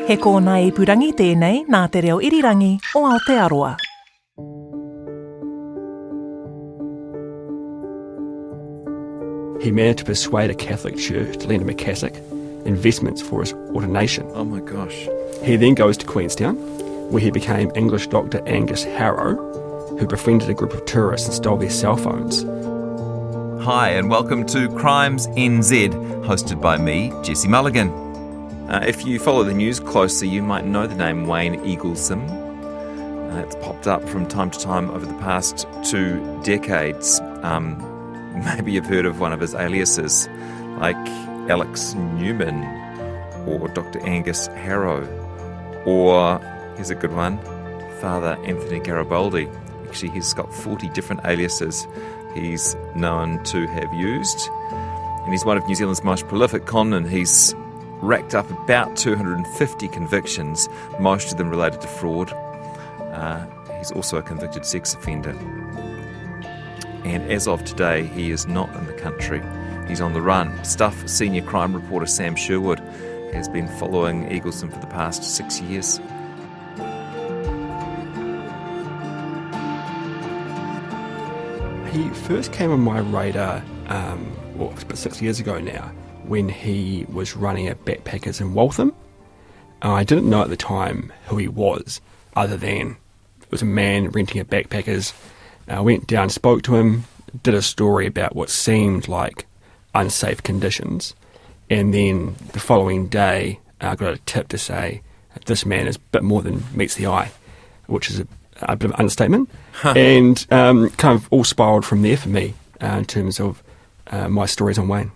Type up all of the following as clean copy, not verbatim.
He kōna ipurangi tēnei nā te reo irirangi o Aotearoa. He managed to persuade a Catholic church to lend him a cassock, investments for his ordination. Oh my gosh. He then goes to Queenstown, where he became English Dr. Angus Harrow, who befriended a group of tourists and stole their cell phones. Hi, and welcome to Crimes NZ, hosted by me, Jesse Mulligan. If you follow the news closely, you might know the name Wayne Eaglesome. It's popped up from time to time over the past 2 decades. Maybe you've heard of one of his aliases, like Alex Newman or Dr. Angus Harrow, or, here's a good one, Father Anthony Garibaldi. Actually, he's got 40 different aliases he's known to have used, and he's one of New Zealand's most prolific conmen. He's racked up about 250 convictions, most of them related to fraud. He's also a convicted sex offender. And as of today, he is not in the country. He's on the run. Stuff senior crime reporter Sam Sherwood has been following Eaglesome for the past 6 years. He first came on my radar, about 6 years ago now, when he was running a backpackers in Waltham. I didn't know at the time who he was, other than it was a man renting a backpackers. I went down, spoke to him, did a story about what seemed like unsafe conditions, and then the following day I got a tip to say this man is a bit more than meets the eye, which is a bit of an understatement. And kind of all spiralled from there for me in terms of my stories on Wayne.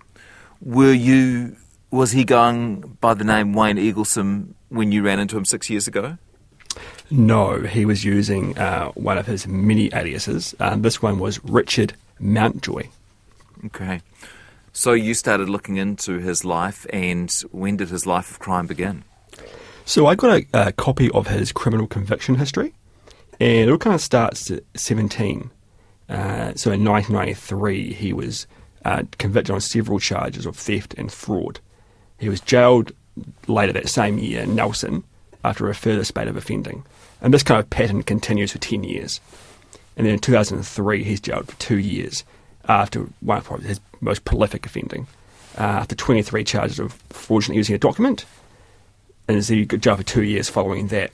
Was he going by the name Wayne Eaglesome when you ran into him 6 years ago? No, he was using one of his many aliases. This one was Richard Mountjoy. Okay. So you started looking into his life, and when did his life of crime begin? So I got a copy of his criminal conviction history, and it all kind of starts at 17. So in 1993, he was convicted on several charges of theft and fraud. He was jailed later that same year in Nelson after a further spate of offending. And this kind of pattern continues for 10 years. And then in 2003, he's jailed for 2 years after one of his most prolific offending, after 23 charges of fraudulently using a document. And so he got jailed for 2 years following that.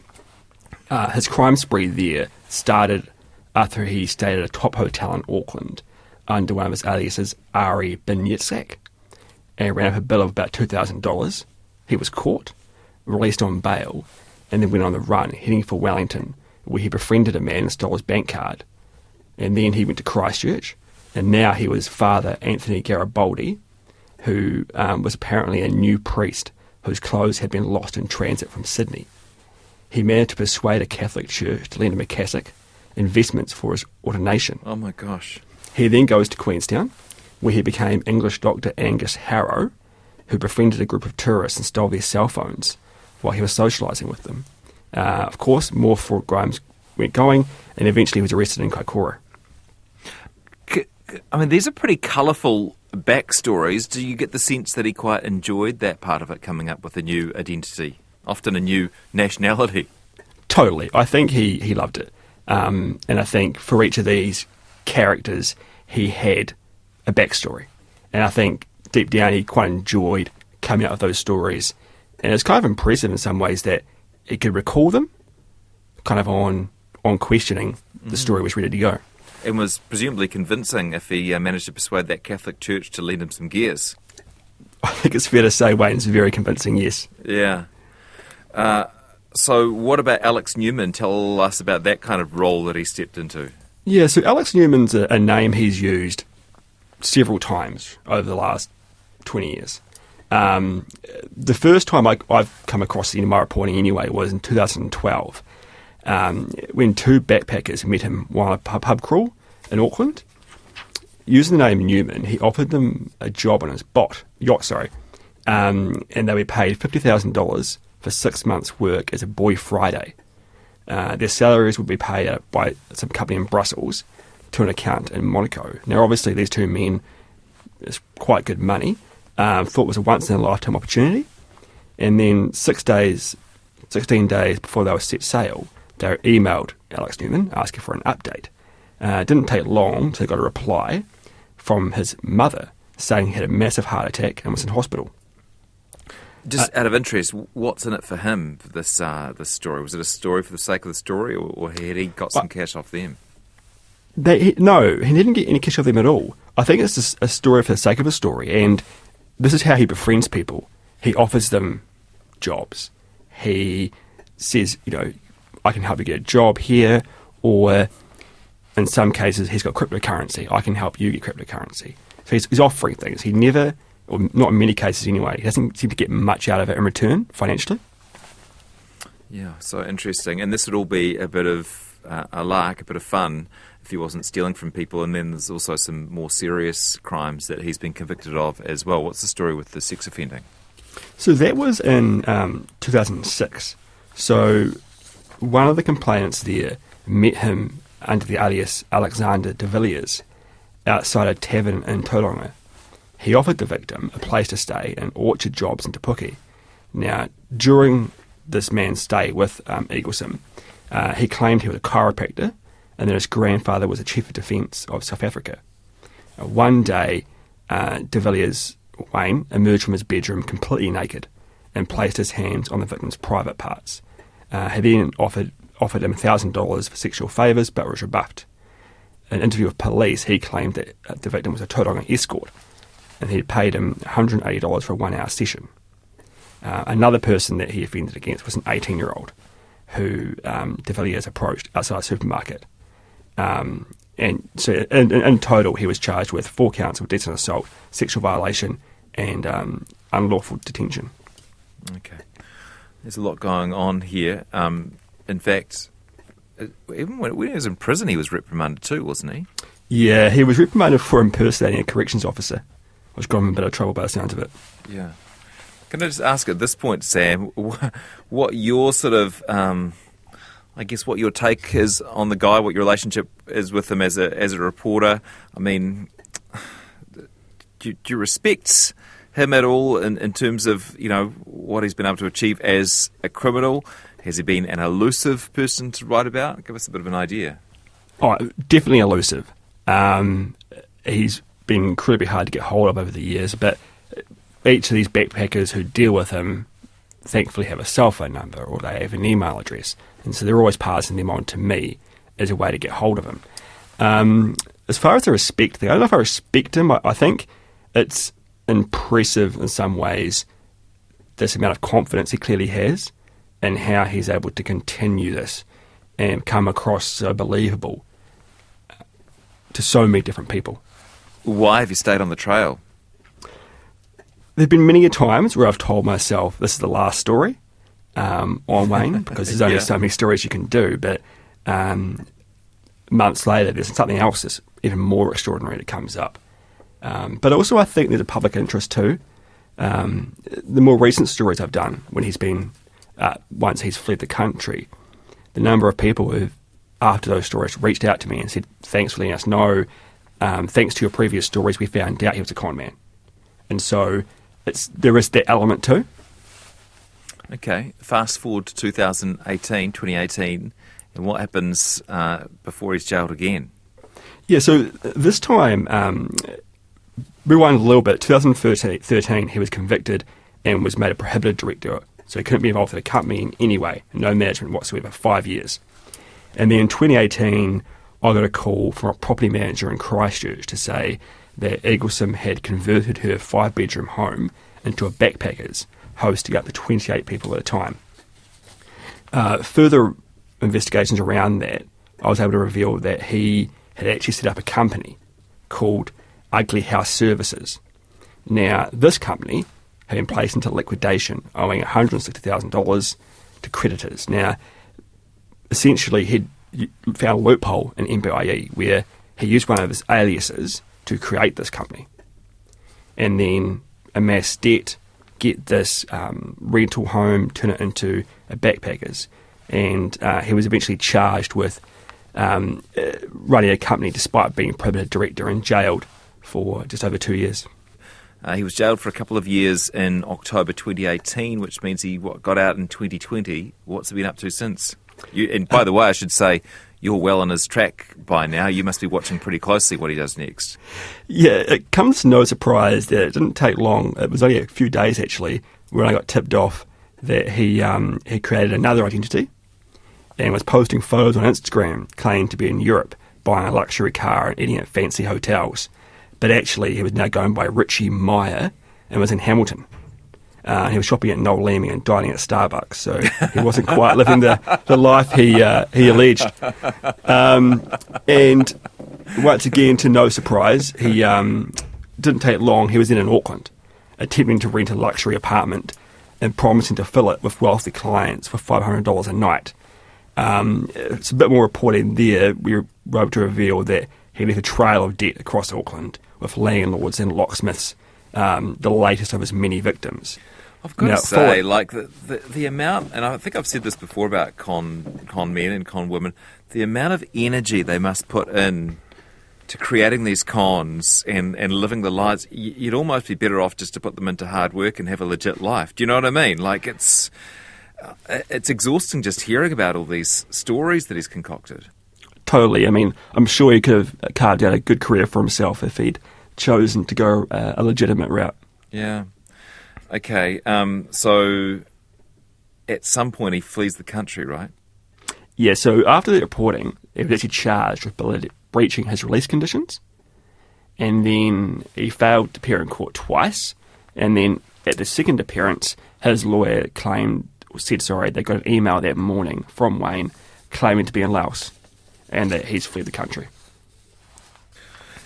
His crime spree there started after he stayed at a top hotel in Auckland under one of his aliases, Ari Binyetsak, and ran up a bill of about $2,000. He was caught, released on bail, and then went on the run, heading for Wellington, where he befriended a man and stole his bank card. And then he went to Christchurch, and now he was Father Anthony Garibaldi, who was apparently a new priest whose clothes had been lost in transit from Sydney. He managed to persuade a Catholic church to lend him a cassock, investments for his ordination. Oh my gosh. He then goes to Queenstown, where he became English Dr. Angus Harrow, who befriended a group of tourists and stole their cell phones while he was socialising with them. Of course, more fraud crimes went going, and eventually he was arrested in Kaikoura. I mean, these are pretty colourful backstories. Do you get the sense that he quite enjoyed that part of it, coming up with a new identity, often a new nationality? Totally. I think he loved it. And I think for each of these characters, he had a backstory. And I think deep down he quite enjoyed coming up with those stories. And it's kind of impressive in some ways that he could recall them, kind of on questioning, the story was ready to go. And was presumably convincing if he managed to persuade that Catholic church to lend him some gears. I think it's fair to say Wayne's very convincing, yes. Yeah. So what about Alex Newman? Tell us about that kind of role that he stepped into. Yeah, so Alex Newman's a name he's used several times over the last 20 years. The first time I've come across it in my reporting anyway was in 2012, when 2 backpackers met him while a pub crawl in Auckland. Using the name Newman, he offered them a job on his yacht, and they were paid $50,000 for 6 months' work as a boy Friday. Their salaries would be paid out by some company in Brussels to an account in Monaco. Now, obviously, these 2 men, it's quite good money. Thought it was a once-in-a-lifetime opportunity. And then 6 days 16 days before they were set sail, they emailed Alex Newman asking for an update. It didn't take long till they got a reply from his mother saying he had a massive heart attack and was in hospital. Just out of interest, what's in it for him, this story? Was it a story for the sake of the story, or had he got some cash off them? No, he didn't get any cash off them at all. I think it's just a story for the sake of a story, and this is how he befriends people. He offers them jobs. He says, I can help you get a job here, or in some cases, he's got cryptocurrency. I can help you get cryptocurrency. So he's offering things. He never, or not in many cases anyway, he doesn't seem to get much out of it in return financially. Yeah, so interesting. And this would all be a bit of a lark, a bit of fun, if he wasn't stealing from people. And then there's also some more serious crimes that he's been convicted of as well. What's the story with the sex offending? So that was in 2006. So one of the complainants there met him under the alias Alexander de Villiers outside a tavern in Tauranga. He offered the victim a place to stay in Orchard Jobs in Te Puke. Now, during this man's stay with Eaglesome, he claimed he was a chiropractor and that his grandfather was the Chief of Defence of South Africa. One day, de Villiers, Wayne, emerged from his bedroom completely naked and placed his hands on the victim's private parts. He then offered him $1,000 for sexual favours, but was rebuffed. In an interview with police, he claimed that the victim was a Tauranga escort, and he'd paid him $180 for a 1-hour session. Another person that he offended against was an 18-year-old who de Villiers approached outside a supermarket. And so in total, he was charged with 4 counts of indecent assault, sexual violation, and unlawful detention. Okay. There's a lot going on here. In fact, even when he was in prison, he was reprimanded too, wasn't he? Yeah, he was reprimanded for impersonating a corrections officer, which got him in a bit of trouble by the sounds of it. Yeah. Can I just ask at this point, Sam, what your sort of, what your take is on the guy, what your relationship is with him as a reporter? I mean, do you respect him at all in terms of, what he's been able to achieve as a criminal? Has he been an elusive person to write about? Give us a bit of an idea. Oh, definitely elusive. He's been incredibly hard to get hold of over the years, but each of these backpackers who deal with him thankfully have a cell phone number or they have an email address, and so they're always passing them on to me as a way to get hold of him. As far as the respect thing, I don't know if I respect him. I think it's impressive in some ways, this amount of confidence he clearly has and how he's able to continue this and come across so believable to so many different people. Why have you stayed on the trail? There have been many times where I've told myself this is the last story on Wayne, because there's only so many stories you can do, but months later there's something else that's even more extraordinary that comes up. But also I think there's a public interest too. The more recent stories I've done when he's been, once he's fled the country, the number of people who, after those stories, reached out to me and said, thanks for letting us know, thanks to your previous stories, we found out he was a con man. And so there is that element too. Okay, fast forward to 2018, and what happens before he's jailed again? Yeah, so this time, rewind a little bit, 2013 he was convicted and was made a prohibited director, so he couldn't be involved with the company in any way, no management whatsoever, 5 years. And then in 2018, I got a call from a property manager in Christchurch to say that Eaglesome had converted her 5-bedroom home into a backpackers, hosting up to 28 people at a time. Further investigations around that, I was able to reveal that he had actually set up a company called Ugly House Services. Now, this company had been placed into liquidation, owing $160,000 to creditors. Now, essentially, he'd found a loophole in MPIE where he used one of his aliases to create this company and then amass debt, get this rental home, turn it into a backpackers. And he was eventually charged with running a company despite being prohibited director and jailed for just over 2 years. He was jailed for a couple of years in October 2018, which means he got out in 2020. What's he been up to since? And by the way, I should say, you're well on his track by now. You must be watching pretty closely what he does next. Yeah, it comes to no surprise that it didn't take long. It was only a few days, actually, when I got tipped off that he created another identity and was posting photos on Instagram claiming to be in Europe, buying a luxury car and eating at fancy hotels. But actually, he was now going by Richie Meyer and was in Hamilton. He was shopping at Noel Leeming and dining at Starbucks, so he wasn't quite living the life he alleged. And once again, to no surprise, he didn't take long. He was in Auckland, attempting to rent a luxury apartment and promising to fill it with wealthy clients for $500 a night. It's a bit more reporting there. We were able to reveal that he left a trail of debt across Auckland with landlords and locksmiths, the latest of his many victims. I've got to say, like, the amount, and I think I've said this before about con men and con women, the amount of energy they must put in to creating these cons and living the lives, you'd almost be better off just to put them into hard work and have a legit life. Do you know what I mean? Like, it's exhausting just hearing about all these stories that he's concocted. Totally. I mean, I'm sure he could have carved out a good career for himself if he'd chosen to go a legitimate route. Yeah. Okay. So at some point he flees the country, right? Yeah, so after the reporting, he was actually charged with breaching his release conditions. And then he failed to appear in court twice. And then at the second appearance, his lawyer said they got an email that morning from Wayne claiming to be in Laos and that he's fled the country.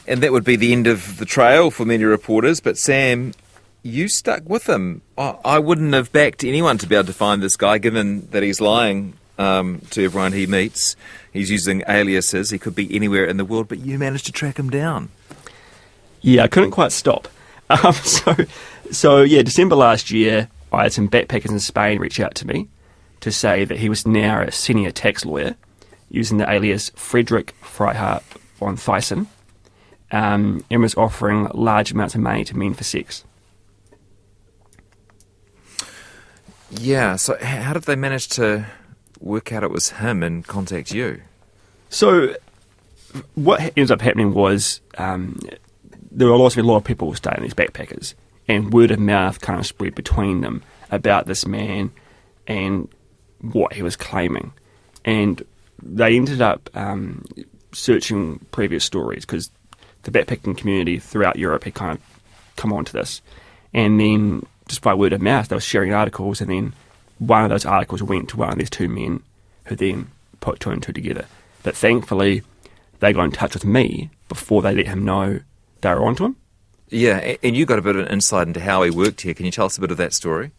And that would be the end of the trail for many reporters. But Sam, you stuck with him. I wouldn't have backed anyone to be able to find this guy, given that he's lying to everyone he meets. He's using aliases. He could be anywhere in the world, but you managed to track him down. Yeah, I couldn't quite stop. So December last year, I had some backpackers in Spain reach out to me to say that he was now a senior tax lawyer using the alias Frederick Freihart von Thyssen, and was offering large amounts of money to men for sex. Yeah, so how did they manage to work out it was him and contact you? So what ends up happening was there were a lot of people staying these backpackers, and word of mouth kind of spread between them about this man and what he was claiming. And they ended up searching previous stories because the backpacking community throughout Europe had kind of come onto this. And then just by word of mouth, they were sharing articles, and then one of those articles went to one of these two men who then put two and two together. But thankfully, they got in touch with me before they let him know they were onto him. Yeah, and you got a bit of an insight into how he worked here. Can you tell us a bit of that story?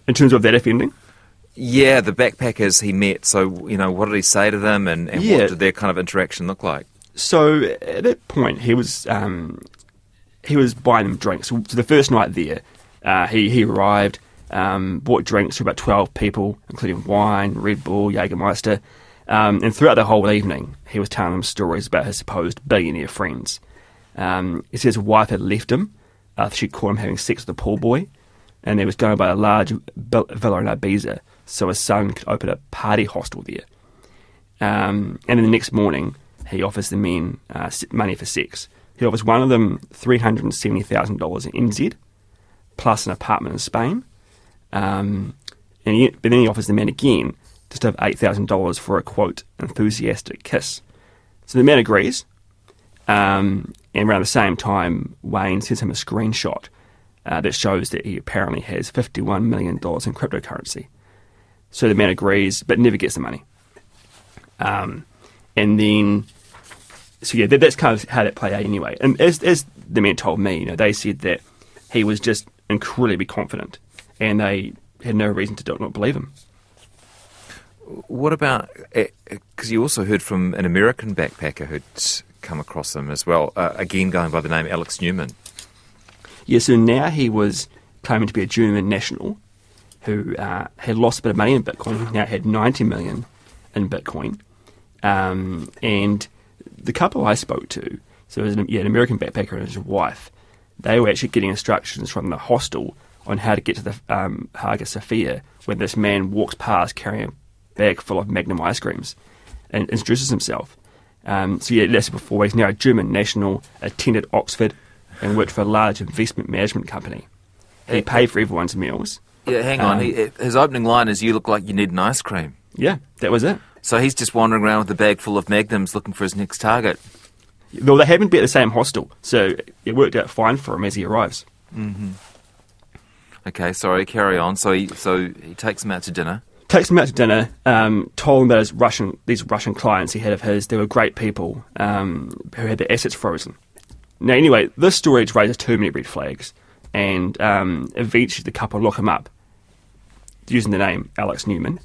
In terms of that offending? Yeah, the backpackers he met. So, what did he say to them, and what did their kind of interaction look like? So at that point, he was buying them drinks. So the first night there, he arrived, bought drinks for about 12 people, including wine, Red Bull, Jägermeister. And throughout the whole evening, he was telling them stories about his supposed billionaire friends. He says his wife had left him after she caught him having sex with a pool boy, and he was going by a large villa in Ibiza, so his son could open a party hostel there. And then the next morning, he offers the men money for sex. He offers one of them $370,000 in NZ, plus an apartment in Spain. But then he offers the man again just over $8,000 for a, quote, enthusiastic kiss. So the man agrees, and around the same time, Wayne sends him a screenshot that shows that he apparently has $51 million in cryptocurrency. So the man agrees, but never gets the money. And then, that's kind of how that played out anyway. And as the man told me, they said that he was just incredibly confident, and they had no reason to not believe him. What about, because you also heard from an American backpacker who'd come across him as well, again going by the name Alex Newman. Yeah, so now he was claiming to be a German national who had lost a bit of money in Bitcoin. He now had 90 million in Bitcoin. And the couple I spoke to, so it was an American backpacker and his wife, they were actually getting instructions from the hostel on how to get to the Hagia Sophia when this man walks past carrying a bag full of Magnum ice creams and introduces himself. So yeah, it lasted for 4 weeks. Now a German national, attended Oxford and worked for a large investment management company. He paid for everyone's meals. Yeah, hang on. His opening line is, "You look like you need an ice cream." Yeah, that was it. So he's just wandering around with a bag full of Magnums looking for his next target. Well, they happened to be at the same hostel, so it worked out fine for him as he arrives. Okay, sorry, carry on. So he takes him out to dinner. Takes him out to dinner, told him about these Russian clients he had of his. They were great people who had their assets frozen. Now, anyway, this story raises too many red flags, and eventually the couple lock him up using the name Alex Newman,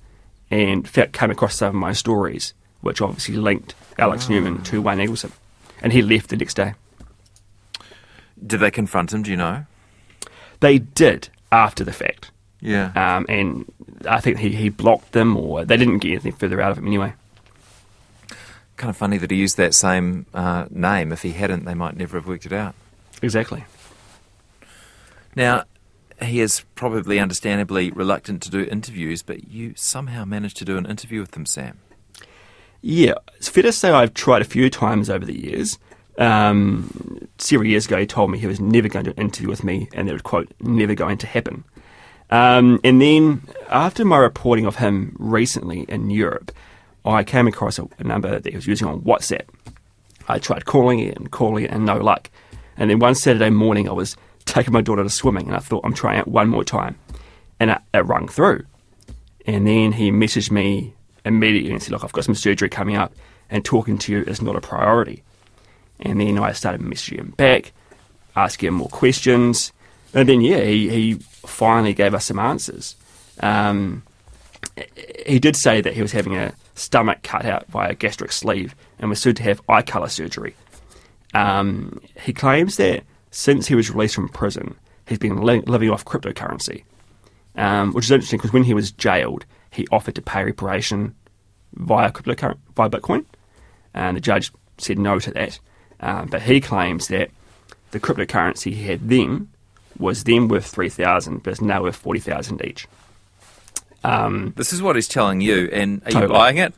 and came across some of my stories, which obviously linked Alex Newman to Wayne Eaglesome, and he left the next day. Did they confront him, do you know? They did, after the fact. Yeah. And I think he blocked them, or they didn't get anything further out of him anyway. Kind of funny that he used that same name. If he hadn't, they might never have worked it out. Exactly. Now, he is probably understandably reluctant to do interviews, but you somehow managed to do an interview with him, Sam. Yeah, it's fair to say I've tried a few times over the years. Several years ago, he told me he was never going to do an interview with me, and that was, quote, never going to happen. And then, after my reporting of him recently in Europe, I came across a number that he was using on WhatsApp. I tried calling it, and no luck. And then one Saturday morning, I was taking my daughter to swimming, and I thought, I'm trying it one more time. And it rung through. And then he messaged me immediately and said, look, I've got some surgery coming up, and talking to you is not a priority. And then I started messaging him back, asking him more questions. And then, yeah, he finally gave us some answers. He did say that he was having a stomach cut out via a gastric sleeve and was soon to have eye colour surgery. He claims that since he was released from prison, he's been living off cryptocurrency, which is interesting because when he was jailed, he offered to pay reparation via Bitcoin, and the judge said no to that. But he claims that the cryptocurrency he had then was then worth 3,000, but is now worth 40,000 each. This is what he's telling you, and are Totally. you buying it?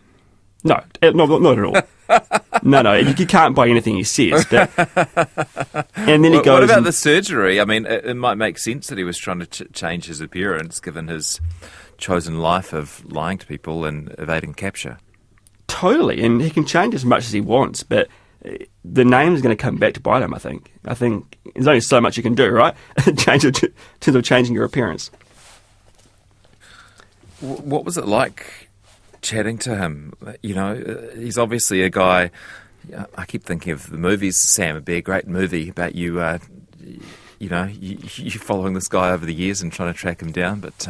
No, not at all. No, you can't buy anything he says. But, and then he goes. What about the surgery? I mean, it might make sense that he was trying to change his appearance, given his chosen life of lying to people and evading capture. Totally, and he can change as much as he wants, but the name is going to come back to bite him, I think. I think there's only so much you can do, right? In terms of changing your appearance. What was it like chatting to him? You know, he's obviously a guy. I keep thinking of the movies, Sam. It'd be a great movie about you. You following this guy over the years and trying to track him down. But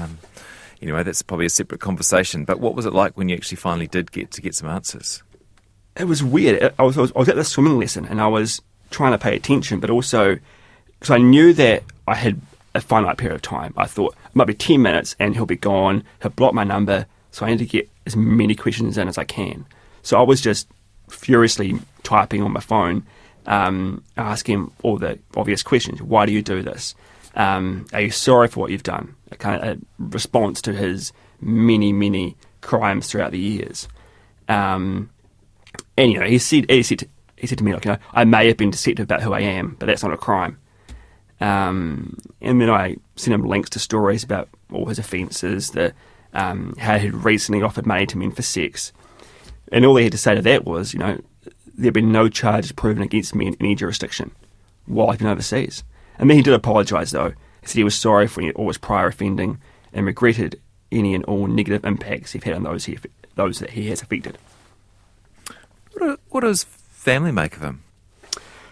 anyway, that's probably a separate conversation. But what was it like when you actually finally did get some answers? It was weird. I was at the swimming lesson and I was trying to pay attention, but also because I knew that I had a finite period of time. I thought it might be 10 minutes and he'll be gone. He'll block my number. So I need to get as many questions in as I can. So I was just furiously typing on my phone, asking him all the obvious questions. Why do you do this? Are you sorry for what you've done? A kind of a response to his many, many crimes throughout the years. And, you know, he said to me, like, you know, I may have been deceptive about who I am, but that's not a crime. And then I sent him links to stories about all his offences, how he'd recently offered money to men for sex. And all he had to say to that was, you know, there have been no charges proven against me in any jurisdiction while I've been overseas. And then he did apologise, though. He said he was sorry for all his prior offending and regretted any and all negative impacts he'd had on those that he has affected. What does family make of him?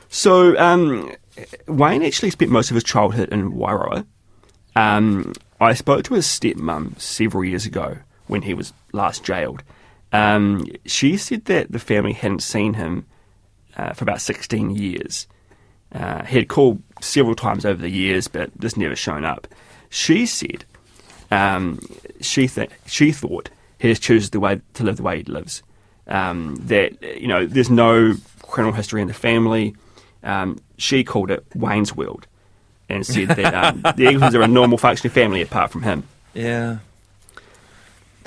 So, Wayne actually spent most of his childhood in Wairoa. I spoke to his stepmum several years ago when he was last jailed. She said that the family hadn't seen him for about 16 years. He had called several times over the years, but just never shown up. She said she thought he just chooses to live the way he lives. That, you know, there's no criminal history in the family. She called it Wayne's World. and said that the Eaglesons are a normal functioning family apart from him. Yeah.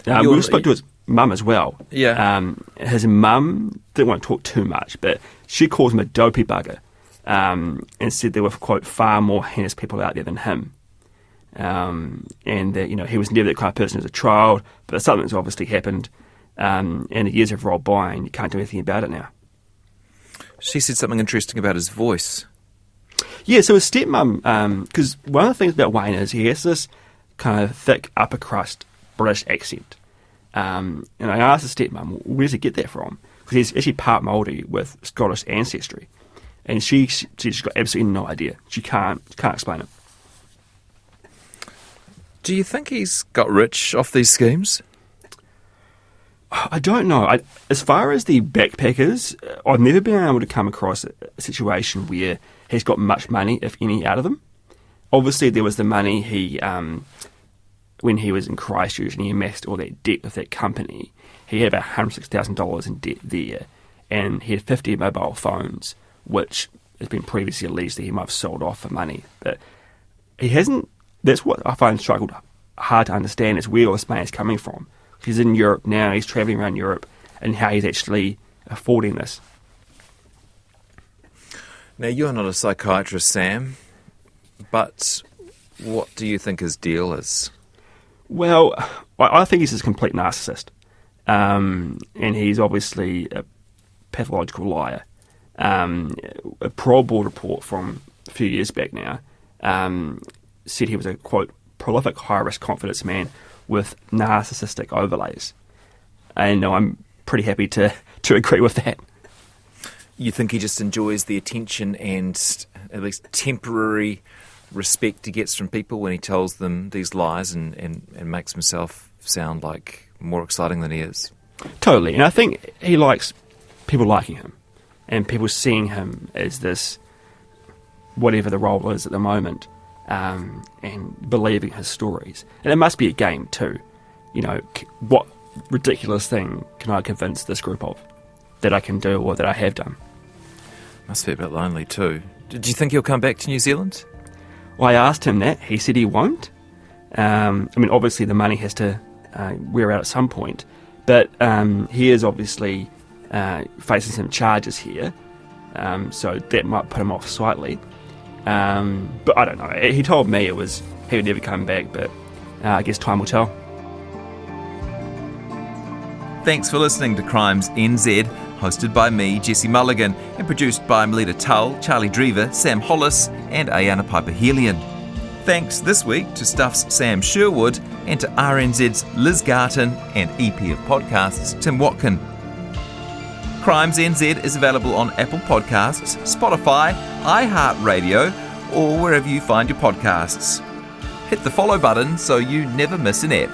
We spoke to his mum as well. Yeah. His mum didn't want to talk too much, but she calls him a dopey bugger, and said there were, quote, far more heinous people out there than him. And that, he was never that kind of person as a child, but something's obviously happened, and the years have rolled by and you can't do anything about it now. She said something interesting about his voice. Yeah, so his stepmum, because one of the things about Wayne is he has this kind of thick upper crust British accent. And I asked his stepmum, where does he get that from? Because he's actually part Māori with Scottish ancestry. And she's got absolutely no idea. She can't explain it. Do you think he's got rich off these schemes? I don't know. As far as the backpackers, I've never been able to come across a situation where he's got much money, if any, out of them. Obviously, there was the money he, when he was in Christchurch and he amassed all that debt with that company, he had about $106,000 in debt there, and he had 50 mobile phones, which has been previously alleged that he might have sold off for money. But he hasn't. That's what I find struggled hard to understand, is where all this money is coming from. He's in Europe now, he's travelling around Europe, and how he's actually affording this. Now, you're not a psychiatrist, Sam, but what do you think his deal is? Well, I think he's a complete narcissist, and he's obviously a pathological liar. A parole board report from a few years back now said he was a, quote, prolific high-risk confidence man with narcissistic overlays. And I'm pretty happy to agree with that. You think he just enjoys the attention and at least temporary respect he gets from people when he tells them these lies and makes himself sound like more exciting than he is? Totally. And I think he likes people liking him and people seeing him as this, whatever the role is at the moment, and believing his stories. And it must be a game too. What ridiculous thing can I convince this group of that I can do or that I have done? Must be a bit lonely too. Did you think he'll come back to New Zealand? Well, I asked him that. He said he won't. Obviously the money has to wear out at some point, but he is obviously facing some charges here, so that might put him off slightly. But I don't know. He told me he would never come back, but I guess time will tell. Thanks for listening to Crimes NZ, hosted by me, Jesse Mulligan, and produced by Melita Tull, Charlie Drever, Sam Hollis, and Ayana Piper-Helian. Thanks this week to Stuff's Sam Sherwood and to RNZ's Liz Garton and EP of Podcasts, Tim Watkin. Crimes NZ is available on Apple Podcasts, Spotify, iHeartRadio, or wherever you find your podcasts. Hit the follow button so you never miss an ep.